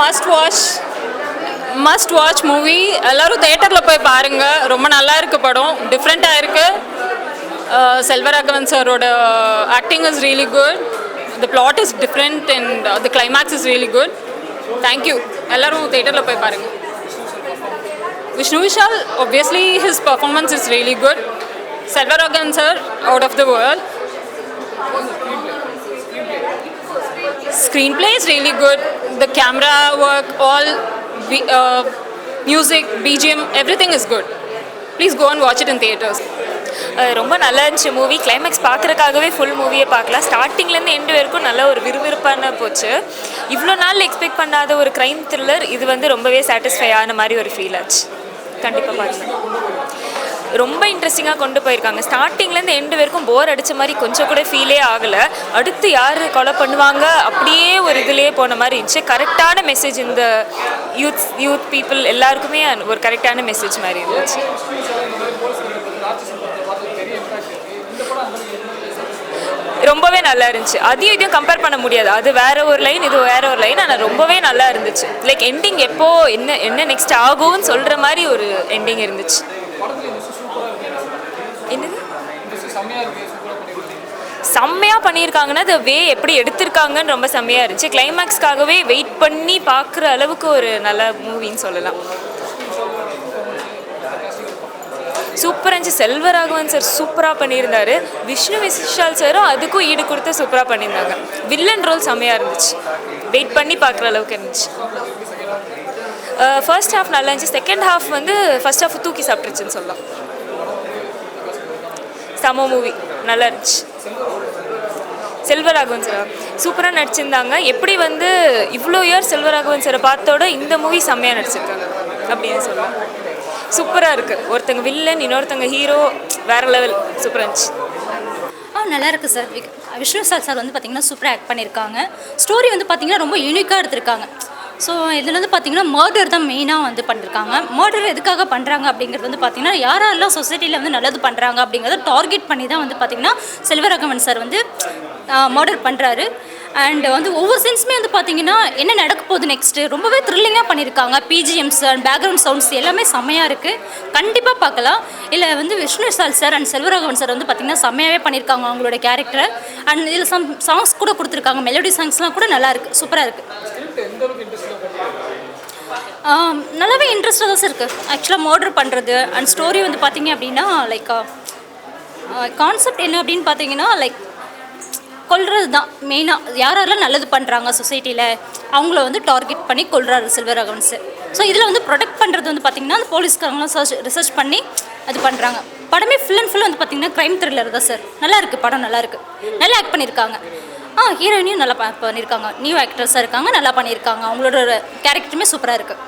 Must watch movie. எல்லோரும் தேட்டரில் போய் பாருங்கள். ரொம்ப நல்லா இருக்கு படம், டிஃப்ரெண்ட்டாக இருக்குது. செல்வராகவன் சாரோட acting is really good. The plot is different and the climax is really good. Thank you. எல்லோரும் தேட்டரில் போய் பாருங்கள். Vishnu Vishal, obviously his performance is really good. Selvaragavan sir, out of the world. Screenplay is really good. The camera work, all music, BGM, everything is good. Please go and watch it in theaters. ரொம்ப நல்லா இருந்துச்சு movie. Climax பார்க்குறக்காகவே full மூவியை பார்க்கலாம். ஸ்டார்டிங்லேருந்து end வரைக்கும் நல்ல ஒரு விறுவிறுப்பான போச்சு. இவ்வளோ நாள் எக்ஸ்பெக்ட் பண்ணாத ஒரு க்ரைம் த்ரில்லர் இது வந்து ரொம்பவே சாட்டிஸ்ஃபை ஆன மாதிரி ஒரு ஃபீல் ஆச்சு. கண்டிப்பாக பாருங்கள். ரொம்ப இன்ட்ரெஸ்டிங்காக கொண்டு போயிருக்காங்க. ஸ்டார்டிங்லேருந்து எண்டு வரைக்கும் போர் அடித்த மாதிரி கொஞ்சம் கூட ஃபீலே ஆகலை. அடுத்து யார் கொலை பண்ணுவாங்க அப்படியே ஒரு இதுலேயே போன மாதிரி இருந்துச்சு. கரெக்டான மெசேஜ் இந்த யூத் பீப்புள் எல்லாருக்குமே ஒரு கரெக்டான மெசேஜ் மாதிரி இருந்துச்சு. ரொம்பவே நல்லா இருந்துச்சு. அதையும் இதையும் கம்பேர் பண்ண முடியாது. அது வேற ஒரு லைன், இது வேற ஒரு லைன். ஆனால் ரொம்பவே நல்லா இருந்துச்சு. லைக் எண்டிங் எப்போ என்ன நெக்ஸ்ட் ஆகும்னு சொல்கிற மாதிரி ஒரு எண்டிங் இருந்துச்சு. என்னது செம்மையாக பண்ணியிருக்காங்கன்னா அது வே எப்படி எடுத்திருக்காங்கன்னு ரொம்ப செம்மையாக இருந்துச்சு. கிளைமேக்ஸ்க்காகவே வெயிட் பண்ணி பார்க்குற அளவுக்கு ஒரு நல்ல மூவின்னு சொல்லலாம். சூப்பராக இருந்துச்சு. செல்வராகவன் சார் சூப்பராக பண்ணியிருந்தார். விஷ்ணு விஷால் சாரும் அதுக்கும் ஈடு கொடுத்து சூப்பராக பண்ணியிருந்தாங்க. வில்லன் ரோல் செம்மையாக இருந்துச்சு. வெயிட் பண்ணி பார்க்குற அளவுக்கு இருந்துச்சு. ஃபர்ஸ்ட் ஹாஃப் நல்லா இருந்துச்சு. செகண்ட் ஹாஃப் வந்து ஃபர்ஸ்ட் ஹாஃப் தூக்கி சாப்பிட்டுருச்சுன்னு சொல்லலாம். செம மூவி, நல்லா இருந்துச்சு. செல்வராகவன் சார் சூப்பராக நடிச்சிருந்தாங்க. எப்படி வந்து இவ்வளோ இயர் செல்வராகவன் சாரை பார்த்தோட இந்த மூவி செம்மையாக நடிச்சிருக்காங்க அப்படின்னு சொல்லலாம். சூப்பராக இருக்குது. ஒருத்தங்க வில்லன், இன்னொருத்தங்க ஹீரோ, வேறு லெவல். சூப்பராக இருந்துச்சு. நல்லா இருக்குது சார். விஷ்ணு விஷால் சார் வந்து பார்த்திங்கன்னா சூப்பராக ஆக்ட் பண்ணியிருக்காங்க. ஸ்டோரி வந்து பார்த்திங்கன்னா ரொம்ப யூனிக்காக எடுத்திருக்காங்க. ஸோ இதில் வந்து பார்த்திங்கன்னா மர்டர் தான் மெயினாக வந்து பண்ணியிருக்காங்க. மர்டர் எதுக்காக பண்ணுறாங்க அப்படிங்கிறது வந்து பார்த்திங்கன்னா யாரெல்லாம் சொசைட்டியில் வந்து நல்லது பண்ணுறாங்க அப்படிங்கிறத டார்கெட் பண்ணி தான் வந்து பார்த்திங்கன்னா செல்வராகவன் சார் வந்து மர்டர் பண்ணுறாரு. அண்ட் வந்து ஒவ்வொரு சென்ஸுமே வந்து பார்த்திங்கன்னா என்ன நடக்க போகுது நெக்ஸ்ட்டு ரொம்பவே த்ரில்லிங்காக பண்ணியிருக்காங்க. பிஜிஎம்ஸ் அண்ட் பேக்ரவுண்ட் சவுண்ட்ஸ் எல்லாமே செம்மையாக இருக்குது. கண்டிப்பாக பார்க்கலாம். இல்லை வந்து Vishnu Vishal sir and Selvaraghavan sir வந்து பார்த்திங்கன்னா செம்மையாகவே பண்ணியிருக்காங்க அவங்களோட கேரக்டரை. அண்ட் இதில் சாங்ஸ் கூட கொடுத்துருக்காங்க. மெலோடி சாங்ஸ்லாம் கூட நல்லா இருக்குது. சூப்பராக இருக்குது. நல்லாவே இன்ட்ரெஸ்டாக தான் சார் இருக்குது. ஆக்சுவலாக மர்டர் பண்ணுறது அண்ட் ஸ்டோரி வந்து பார்த்திங்க அப்படின்னா லைக் கான்செப்ட் என்ன அப்படின்னு பார்த்தீங்கன்னா லைக் கொல்றது தான் மெயினாக. யாரெல்லாம் நல்லது பண்ணுறாங்க சொசைட்டியில் அவங்கள வந்து டார்கெட் பண்ணி கொல்றாரு செல்வராகவன் சார். ஸோ இதில் வந்து ப்ரொடெக்ட் பண்ணுறது வந்து பார்த்திங்கன்னா அந்த போலீஸ்காரங்களாம் ரிசர்ச் பண்ணி அது பண்ணுறாங்க. படமே ஃபுல் அண்ட் ஃபுல் வந்து பார்த்திங்கன்னா க்ரைம் த்ரில்லர் தான் சார். நல்லா இருக்குது படம். நல்லா இருக்குது. நல்லா ஆக்ட் பண்ணியிருக்காங்க. ஹீரோயினையும் நல்லா பண்ணியிருக்காங்க. நியூ ஆக்டர்ஸாக இருக்காங்க. நல்லா பண்ணியிருக்காங்க. அவங்களோட கேரக்டருமே சூப்பராக இருக்குது.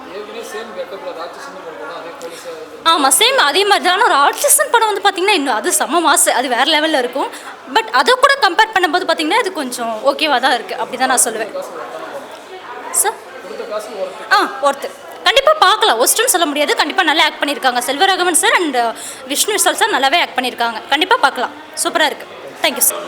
ஆமாம், சேம் அதே மாதிரி தான். ஒரு ஆர்டிஸ்டன் படம் வந்து பார்த்திங்கன்னா இன்னும் அது செம்ம மாசு, அது வேறு லெவலில் இருக்கும். பட் அதை கூட கம்பேர் பண்ணும்போது பார்த்திங்கன்னா இது கொஞ்சம் ஓகேவாக தான் இருக்குது. அப்படி தான் நான் சொல்லுவேன் சார். ஒருத்தர் கண்டிப்பாக பார்க்கலாம். ஒஸ்ட்டுன்னு சொல்ல முடியாது. கண்டிப்பாக நல்லா ஆக்ட் பண்ணியிருக்காங்க Selvaraghavan sir and Vishnu Vishal sir. நல்லாவே ஆக்ட் பண்ணியிருக்காங்க. கண்டிப்பாக பார்க்கலாம். சூப்பராக இருக்குது. Thank you sir.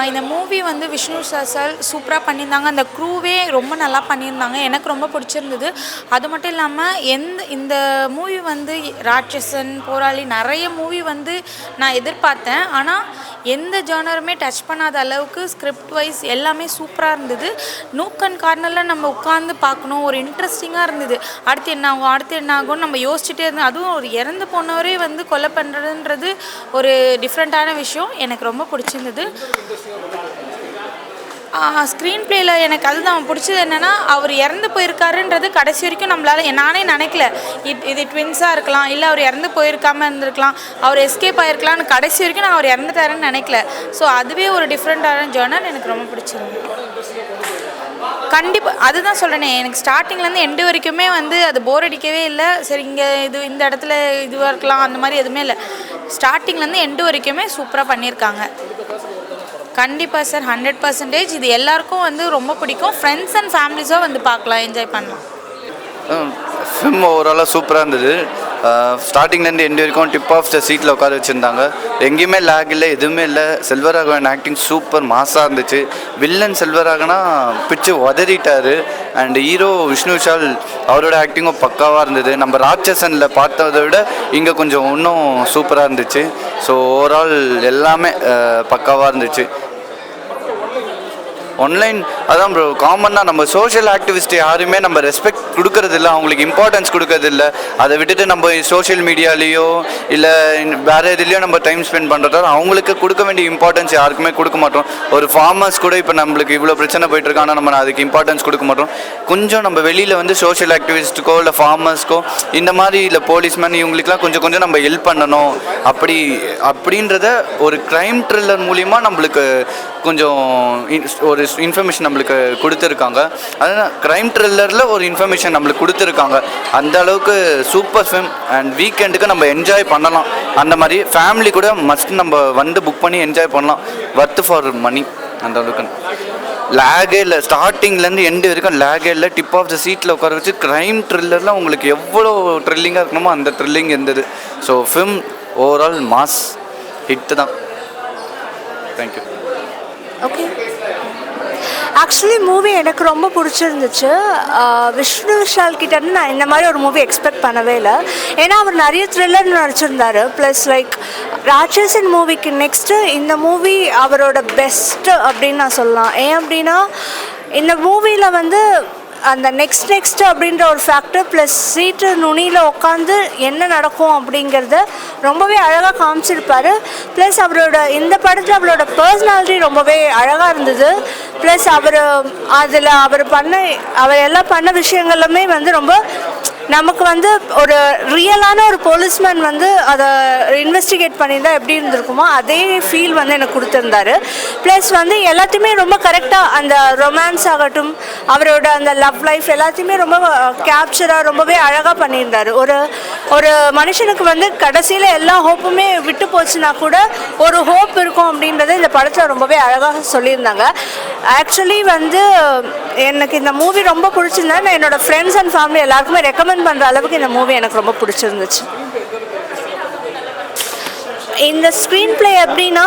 இந்த மூவி வந்து விஷ்ணு சார் சூப்பராக பண்ணியிருந்தாங்க. அந்த க்ரூவே ரொம்ப நல்லா பண்ணியிருந்தாங்க. எனக்கு ரொம்ப பிடிச்சிருந்தது. அது மட்டும் இல்லாமல் இந்த மூவி வந்து ராட்சசன், போராளி நிறைய மூவி வந்து நான் எதிர்பார்த்தேன். ஆனால் எந்த ஜானருமே டச் பண்ணாத அளவுக்கு ஸ்கிரிப்ட் வைஸ் எல்லாமே சூப்பராக இருந்தது. நூக் அண்ட் கார்னரில் நம்ம உட்காந்து பார்க்கணும். ஒரு இன்ட்ரெஸ்டிங்காக இருந்தது. அடுத்து என்ன ஆகும் அடுத்து என்ன ஆகும்னு நம்ம யோசிச்சுட்டே இருந்தோம். அதுவும் ஒரு இறந்து போனவரே வந்து கொலை பண்ணுறதுன்றது ஒரு டிஃப்ரெண்ட்டான விஷயம். எனக்கு ரொம்ப பிடிச்சிருந்தது. ஸ்க்ரீன் பிளேயில் எனக்கு அதுதான் பிடிச்சது. என்னென்னா அவர் இறந்து போயிருக்காருன்றது கடைசி வரைக்கும் நம்மளால் நானே நினைக்கல. இது ட்வின்ஸாக இருக்கலாம், இல்லை அவர் இறந்து போயிருக்காமல் இருந்திருக்கலாம், அவர் எஸ்கேப் ஆகிருக்கலாம்னு கடைசி வரைக்கும் நான் அவர் இறந்துட்டாருன்னு நினைக்கல. ஸோ அதுவே ஒரு டிஃப்ரெண்ட்டான ஜேர்னல். எனக்கு ரொம்ப பிடிச்சிருந்தது. கண்டிப்பாக அதுதான் சொல்கிறேனே. எனக்கு ஸ்டார்டிங்லேருந்து எண்டு வரைக்குமே வந்து அது போர் அடிக்கவே இல்லை. சரி இங்கே இந்த இடத்துல இதுவாக இருக்கலாம் அந்த மாதிரி எதுவுமே இல்லை. ஸ்டார்டிங்லேருந்து எண்டு வரைக்குமே சூப்பராக பண்ணியிருக்காங்க. கண்டிப்பாக சார், 100%. இது எல்லாருக்கும் வந்து ரொம்ப பிடிக்கும். ஃப்ரெண்ட்ஸ் அண்ட் ஃபேமிலிஸாக வந்து பார்க்கலாம், என்ஜாய் பண்ணலாம். ஃபிலிம் ஓவராலாக சூப்பராக இருந்தது. ஸ்டார்டிங்லேருந்து எண்டு வரைக்கும் டிப் ஆஃப் த சீட்டில் உட்கார வச்சுருந்தாங்க. எங்கேயுமே லேக் இல்லை, எதுவுமே இல்லை. செல்வராகவன் ஆக்டிங் சூப்பர் மாஸாக இருந்துச்சு. வில்லன் செல்வராகவனா பிச்சு உதறிட்டார். அண்ட் ஹீரோ விஷ்ணு விஷால் அவரோட ஆக்டிங்கும் பக்காவாக இருந்தது. நம்ம ராட்சசனில் பார்த்ததை விட இங்கே கொஞ்சம் இன்னும் சூப்பராக இருந்துச்சு. ஸோ ஓவரால் எல்லாமே பக்காவாக இருந்துச்சு. ஆன்லைன் அதான் ப்ரோ, காமனாக நம்ம சோஷியல் ஆக்டிவிஸ்ட் யாருமே நம்ம ரெஸ்பெக்ட் கொடுக்கறதில்ல, அவங்களுக்கு இம்பார்ட்டன்ஸ் கொடுக்கறதில்ல. அதை விட்டுட்டு நம்ம சோஷியல் மீடியாலேயோ இல்லை வேறு எதுலேயோ நம்ம டைம் ஸ்பெண்ட் பண்ணுறதால அவங்களுக்கு கொடுக்க வேண்டிய இம்பார்ட்டன்ஸ் யாருக்குமே கொடுக்க மாட்டோம். ஒரு ஃபார்மர்ஸ் கூட இப்போ நம்மளுக்கு இவ்வளோ பிரச்சனை போயிட்டுருக்கு, ஆனால் நம்ம அதுக்கு இம்பார்ட்டன்ஸ் கொடுக்க மாட்டோம். கொஞ்சம் நம்ம வெளியில் வந்து சோஷியல் ஆக்டிவிஸ்ட்டுக்கோ இல்லை ஃபார்மர்ஸ்க்கோ இந்த மாதிரி இல்லை போலீஸ்மேன் இவங்களுக்குலாம் கொஞ்சம் கொஞ்சம் நம்ம ஹெல்ப் பண்ணணும். அப்படின்றத ஒரு க்ரைம் த்ரில்லர் மூலிமா நம்மளுக்கு கொஞ்சம் ஒரு இன்ஃபர்மேஷன் நம்மளுக்கு கொடுத்துருக்காங்க. அதனால் க்ரைம் த்ரில்லரில் ஒரு இன்ஃபர்மேஷன் நம்மளுக்கு கொடுத்துருக்காங்க. அந்த அளவுக்கு சூப்பர் ஃபிலிம். அண்ட் வீக்கெண்டுக்கு நம்ம என்ஜாய் பண்ணலாம். அந்த மாதிரி ஃபேமிலி கூட மஸ்ட் நம்ம வந்து புக் பண்ணி என்ஜாய் பண்ணலாம். Worth for money. அந்த அளவுக்கு லேகே இல்லை, ஸ்டார்டிங்லேருந்து எண்டு வரைக்கும் லேகே இல்லை. டிப் ஆஃப் த சீட்டில் உட்கார வச்சு க்ரைம் த்ரில்லரில் உங்களுக்கு எவ்வளோ த்ரில்லிங்காக இருக்கணுமோ அந்த த்ரில்லிங் இருந்தது. So film overall mass hit தான். தேங்க்யூ. ஓகே, ஆக்சுவலி மூவி எனக்கு ரொம்ப பிடிச்சிருந்துச்சு. விஷ்ணு விஷால் கிட்டேருந்து நான் இந்த மாதிரி ஒரு மூவி எக்ஸ்பெக்ட் பண்ணவே இல்லை. ஏன்னா அவர் நிறைய த்ரில்லர் நடிச்சிருந்தார். ப்ளஸ் லைக் ராட்சசன் மூவிக்கு நெக்ஸ்ட்டு இந்த மூவி அவரோட பெஸ்ட்டு அப்படின்னு நான் சொல்லலாம். ஏன் அப்படின்னா இந்த மூவியில் வந்து அந்த நெக்ஸ்ட் அப்படின்ற ஒரு ஃபேக்டர் ப்ளஸ் சீட்டு நுனியில் உட்காந்து என்ன நடக்கும் அப்படிங்கிறத ரொம்பவே அழகாக காமிச்சிருப்பார். ப்ளஸ் அவரோட இந்த படத்தில் அவரோட பர்சனாலிட்டி ரொம்பவே அழகாக இருந்தது. ப்ளஸ் அவர் எல்லாம் பண்ண விஷயங்களுமே வந்து ரொம்ப நமக்கு வந்து ஒரு ரியலான ஒரு போலீஸ்மேன் வந்து அதை இன்வெஸ்டிகேட் பண்ணியிருந்தால் எப்படி இருந்திருக்குமோ அதே ஃபீல் வந்து எனக்கு கொடுத்துருந்தாரு. ப்ளஸ் வந்து எல்லாத்தையுமே ரொம்ப கரெக்டாக அந்த ரொமான்ஸ் ஆகட்டும், அவரோட அந்த லவ் லைஃப் எல்லாத்தையுமே ரொம்ப கேப்சராக ரொம்பவே அழகாக பண்ணியிருந்தார். ஒரு மனுஷனுக்கு வந்து கடைசியில் எல்லா ஹோப்புமே விட்டு போச்சுன்னா கூட ஒரு ஹோப் இருக்கும் அப்படின்றத இந்த படத்தில் ரொம்பவே அழகாக சொல்லியிருந்தாங்க. ஆக்சுவலி வந்து எனக்கு இந்த மூவி ரொம்ப பிடிச்சிருந்தா நான் என்னோடய ஃப்ரெண்ட்ஸ் அண்ட் ஃபேமிலி எல்லாருக்குமே ரெக்கமெண்ட் பண்ணுற அளவுக்கு இந்த மூவி எனக்கு ரொம்ப பிடிச்சிருந்துச்சு. இந்த ஸ்க்ரீன் பிளே எப்படின்னா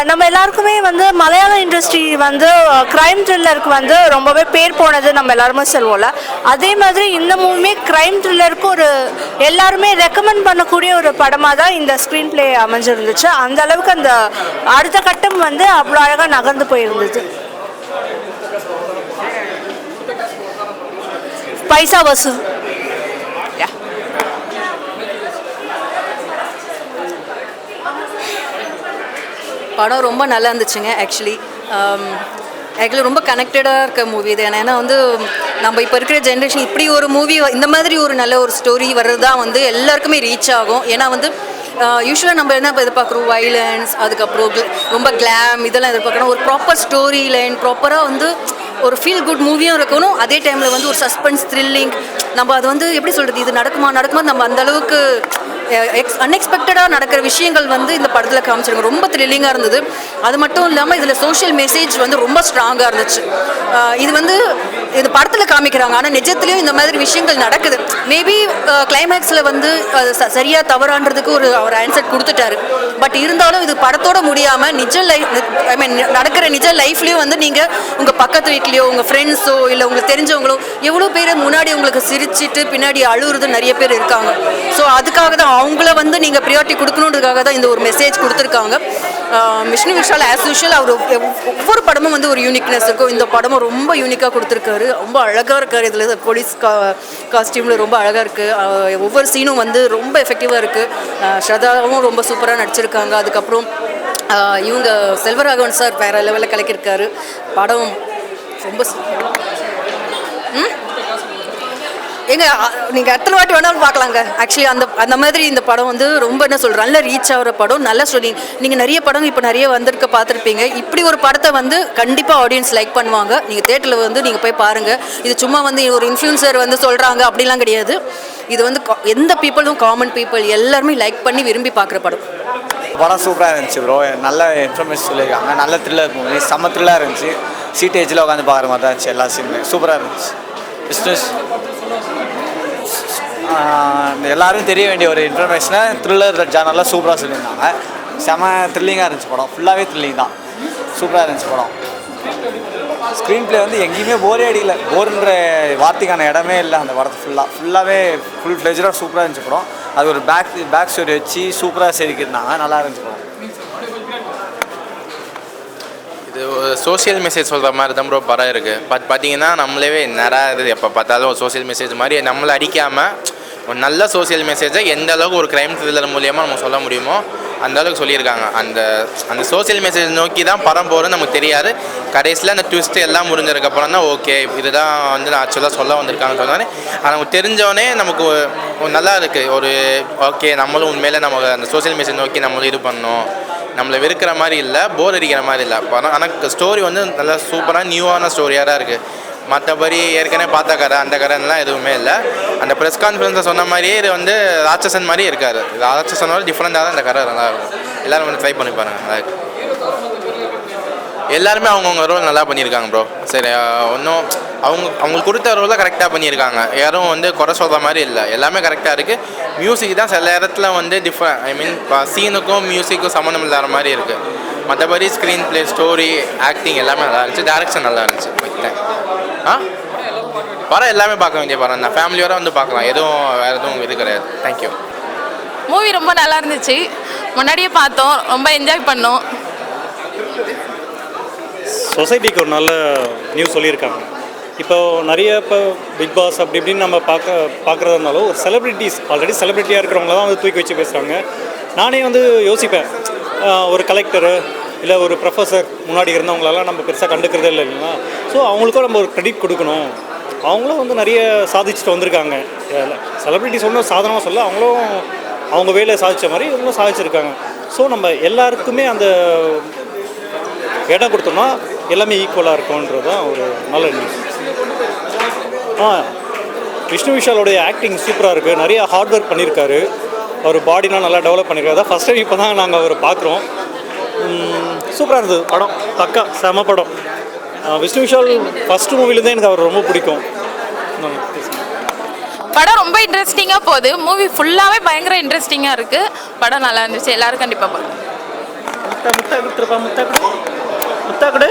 நம்ம எல்லாருக்குமே வந்து மலையாள இண்டஸ்ட்ரி வந்து க்ரைம் த்ரில்லருக்கு வந்து ரொம்பவே பேர் போனது நம்ம எல்லாருமே சொல்லுவோம்ல. அதே மாதிரி இந்த மூவியுமே க்ரைம் த்ரில்லருக்கு ஒரு எல்லாருமே ரெக்கமெண்ட் பண்ணக்கூடிய ஒரு படமாக தான் இந்த ஸ்க்ரீன் பிளே அமைஞ்சிருந்துச்சு. அந்த அளவுக்கு அந்த அடுத்த கட்டம் வந்து அவ்வளோ அழகாக நகர்ந்து போயிருந்தது. பைசா வசூல் படம் ரொம்ப நல்லா இருந்துச்சுங்க. ஆக்சுவலி ரொம்ப கனெக்டடாக இருக்க மூவி இது. ஏன்னா வந்து நம்ம இப்போ இருக்கிற ஜென்ரேஷன் இப்படி ஒரு மூவி, இந்த மாதிரி ஒரு நல்ல ஒரு ஸ்டோரி வர்றது தான் வந்து எல்லாருக்குமே ரீச் ஆகும். ஏன்னா வந்து யூஸ்வலாக நம்ம என்ன எதிர்பார்க்குறோம், வைலன்ஸ், அதுக்கப்புறம் ரொம்ப கிளாம் இதெல்லாம் எதிர்பார்க்குறோம். ஒரு ப்ராப்பர் ஸ்டோரி லைன், ப்ராப்பராக வந்து ஒரு ஃபீல் குட் மூவியும் இருக்கணும். அதே டைமில் வந்து ஒரு சஸ்பென்ஸ் த்ரில்லிங், நம்ம அது வந்து எப்படி சொல்கிறது, இது நடக்குமா நம்ம அந்தளவுக்கு அன்எக்ஸ்பெக்டடாக நடக்கிற விஷயங்கள் வந்து இந்த படத்தில் காமிச்சிருங்க. ரொம்ப த்ரில்லிங்காக இருந்தது. அது மட்டும் இல்லாமல் இதில் சோஷியல் மெசேஜ் வந்து ரொம்ப ஸ்ட்ராங்காக இருந்துச்சு. இது வந்து இது படத்தில் காமிக்கிறாங்க, ஆனால் நிஜத்துலேயும் இந்த மாதிரி விஷயங்கள் நடக்குது. மேபி கிளைமேக்ஸில் வந்து சரியாக தவறான்றதுக்கு அவர் ஆன்சர் கொடுத்துட்டாரு. பட் இருந்தாலும் இது படத்தோட முடியாமல் நடக்கிற நிஜ லைஃப்லேயும் வந்து நீங்கள் உங்கள் பக்கத்து வீட்லேயோ உங்கள் ஃப்ரெண்ட்ஸோ இல்லை உங்களுக்கு தெரிஞ்சவங்களோ எவ்வளோ பேர் முன்னாடி உங்களுக்கு சிரிச்சிட்டு பின்னாடி அழுகுறது நிறைய பேர் இருக்காங்க. ஸோ அதுக்காக தான் அவங்கள வந்து நீங்கள் ப்ரியாரிட்டி கொடுக்கணுன்றதுக்காக தான் இந்த ஒரு மெசேஜ் கொடுத்துருக்காங்க. விஷ்ணு விஷால் ஆஸ் யூஷுவல் அவர் ஒவ்வொரு படமும் வந்து ஒரு யூனிக்னஸ் இருக்கும். இந்த படமும் ரொம்ப யூனிக்காக கொடுத்துருக்காரு. ரொம்ப அழகாக இருக்கார். இதில் போலீஸ் காஸ்டியூமில் ரொம்ப அழகாக இருக்குது. ஒவ்வொரு சீனும் வந்து ரொம்ப எஃபெக்டிவாக இருக்குது. ஸ்ரதாவும் ரொம்ப சூப்பராக நடிச்சிருக்காங்க. அதுக்கப்புறம் இவங்க செல்வராகவன் சார் வேறு லெவலில் கலக்கியிருக்காரு. படம் ரொம்ப நீங்கள் எத்தனை வாட்டி வேணாலும் பார்க்கலாங்க. ஆக்சுவலி அந்த மாதிரி இந்த படம் வந்து ரொம்ப என்ன சொல்கிறேன், நல்ல ரீச் ஆகிற படம். நல்ல ஸ்டோரி. நீங்கள் நிறைய படம் இப்போ நிறைய வந்திருக்க பார்த்துருப்பீங்க. இப்படி ஒரு படத்தை வந்து கண்டிப்பாக ஆடியன்ஸ் லைக் பண்ணுவாங்க. நீங்கள் தேட்டரில் வந்து நீங்கள் போய் பாருங்கள். இது சும்மா வந்து ஒரு இன்ஃப்ளூயன்சர் வந்து சொல்கிறாங்க அப்படிலாம் கிடையாது. இது வந்து எந்த பீப்புளும் காமன் பீப்புள் எல்லாருமே லைக் பண்ணி விரும்பி பார்க்குற படம். படம் சூப்பராக இருந்துச்சு ப்ரோ. நல்ல இன்ஃபர்மேஷன் சொல்லியிருக்காங்க. நல்ல த்ரில்லர் மூவி, செம்ம த்ரில்லாக இருந்துச்சு. சீட்டேஜில் உட்காந்து பார்க்குற மாதிரி தான் இருந்துச்சு. எல்லா சீனுமே சூப்பராக இருந்துச்சு. பிஸ்னஸ் எல்லாரும் தெரிய வேண்டிய ஒரு இன்ஃபர்மேஷனை த்ரில்லர் ஜானரில் சூப்பராக சொல்லியிருந்தாங்க. செம த்ரில்லிங்காக இருந்துச்சு படம், ஃபுல்லாகவே த்ரில்லிங் தான், சூப்பராக இருந்துச்சு படம். ஸ்க்ரீன் ப்ளே வந்து எங்கேயுமே போரே அடிக்கல, போர்ன்ற வார்த்தைக்கான இடமே இல்லை அந்த படத்தை ஃபுல்லாகவே ஃபுல் ஃப்ளெஜராக சூப்பராக இருந்துச்சு படம். அது ஒரு பேக் ஸ்டோரி வச்சு சூப்பராக செதுக்கியிருந்தாங்க, நல்லா இருந்துச்சு படம். இது சோஷியல் மெசேஜ் சொல்கிற மாதிரி தான் ப்ரோ படம் இருக்குது. பார்த்தீங்கன்னா நம்மளே நிறையா இது எப்போ பார்த்தாலும் சோஷியல் மெசேஜ் மாதிரி நம்மளை அடிக்காமல் ஒரு நல்ல சோஷியல் மெசேஜை எந்த அளவுக்கு ஒரு க்ரைம் த்ரில்லர் மூலியமாக நம்ம சொல்ல முடியுமோ அந்த அளவுக்கு சொல்லியிருக்காங்க. அந்த சோஷியல் மெசேஜ் நோக்கி தான் படம் போகிறது நமக்கு தெரியாது. கடைசியில் அந்த ட்விஸ்ட்டு எல்லாம் முடிஞ்சதுக்கப்புறம் தான் ஓகே இதுதான் வந்து ஆக்சுவலாக சொல்ல வந்திருக்காங்கன்னு சொன்னாலே அது நமக்கு தெரிஞ்சோடனே நமக்கு நல்லா இருக்குது. ஒரு ஓகே நம்மளும் உண்மையிலே நம்ம அந்த சோஷியல் மெசேஜ் நோக்கி நம்மளும் இது பண்ணோம், நம்மளை வெறுக்கிற மாதிரி இல்லை, போர் அடிக்கிற மாதிரி இல்லை படம். ஆனால் ஸ்டோரி வந்து நல்லா சூப்பராக நியூவான ஸ்டோரியாக தான் இருக்குது. மற்றபடி ஏற்கனவே பார்த்த கதை அந்த கதைலாம் எதுவுமே இல்லை. அந்த ப்ரெஸ் கான்ஃபரன்ஸில் சொன்ன மாதிரியே இது வந்து ராட்சசன் மாதிரி இருக்காது. ராட்சசனோட டிஃப்ரெண்ட்டாக தான் இந்த கதை நல்லா இருக்கும். எல்லோரும் வந்து ட்ரை பண்ணி பாருங்கள், நல்லா இருக்கு. எல்லாருமே அவங்கவுங்க ரோல் நல்லா பண்ணியிருக்காங்க ப்ரோ. சரி, ஒன்றும் அவங்களுக்கு கொடுத்த ரோலை கரெக்டாக பண்ணியிருக்காங்க. யாரும் வந்து குறை சொல்கிற மாதிரி இல்லை, எல்லாமே கரெக்டாக இருக்குது. மியூசிக் தான் சில இடத்துல வந்து சீனுக்கும் மியூசிக்கும் சம்மந்தம் இல்லாத மாதிரி இருக்குது. மற்றபடி ஸ்க்ரீன் ப்ளே, ஸ்டோரி, ஆக்டிங் எல்லாமே நல்லா இருந்துச்சு. டேரக்ஷன் நல்லா இருந்துச்சு. படம் எல்லாமே பார்க்க வேண்டிய படம் தான், ஃபேமிலியோட வந்து பார்க்கலாம், எதுவும் வேறு எதுவும் இது கிடையாது. தேங்க்யூ. மூவி ரொம்ப நல்லா இருந்துச்சு, முன்னாடியே பார்த்தோம், ரொம்ப என்ஜாய் பண்ணோம். சொசைட்டிக்கு ஒரு நல்ல நியூஸ் சொல்லியிருக்காங்க. இப்போ பிக் பாஸ் அப்படி இப்படின்னு நம்ம பார்க்குறதுனாலும் ஒரு செலிப்ரிட்டிஸ் ஆல்ரெடி செலிப்ரிட்டியாக இருக்கிறவங்கள தான் வந்து தூக்கி வச்சு பேசுகிறாங்க. நானே வந்து யோசிப்பேன், ஒரு கலெக்டரு இல்லை ஒரு ப்ரொஃபஸர் முன்னாடி இருந்தவங்களெல்லாம் நம்ம பெருசாக கண்டுக்கிறதே இல்லை இல்லைங்களா. ஸோ அவங்களுக்கும் நம்ம ஒரு க்ரெடிட் கொடுக்கணும். அவங்களும் வந்து நிறைய சாதிச்சுட்டு வந்திருக்காங்க. செலிப்ரிட்டிஸ் ஒன்றும் சாதனமாக சொல்ல, அவங்களும் அவங்க வேலையை சாதித்த மாதிரி இவங்களும் சாதிச்சிருக்காங்க. ஸோ நம்ம எல்லாருக்குமே அந்த இடம் கொடுத்தோம்னா எல்லாமே ஈக்குவலாக இருக்கும்ன்றது தான் ஒரு நல்ல நியூஸ். விஷ்ணு விஷாலோடைய ஆக்டிங் சூப்பராக இருக்குது, நிறைய ஹார்ட் ஒர்க் பண்ணியிருக்காரு. அவர் பாடிலாம் நல்லா டெவலப் பண்ணியிருக்காரு. அதான் ஃபஸ்ட் டைம் இப்போ தான் நாங்கள் அவரை பார்க்குறோம். சூப்பராக இருந்தது படம், பக்கா செம படம். விஷ்ணு விஷால் ஃபஸ்ட்டு மூவிலேருந்தே எனக்கு அவர் ரொம்ப பிடிக்கும். படம் ரொம்ப இன்ட்ரெஸ்டிங்காக போகுது, மூவி ஃபுல்லாகவே பயங்கர இன்ட்ரெஸ்டிங்காக இருக்குது. படம் நல்லா இருந்துச்சு, எல்லோரும் கண்டிப்பாக பார்க்கலாம். முத்தா கொடுத்துருப்பா, முத்தா கொடு.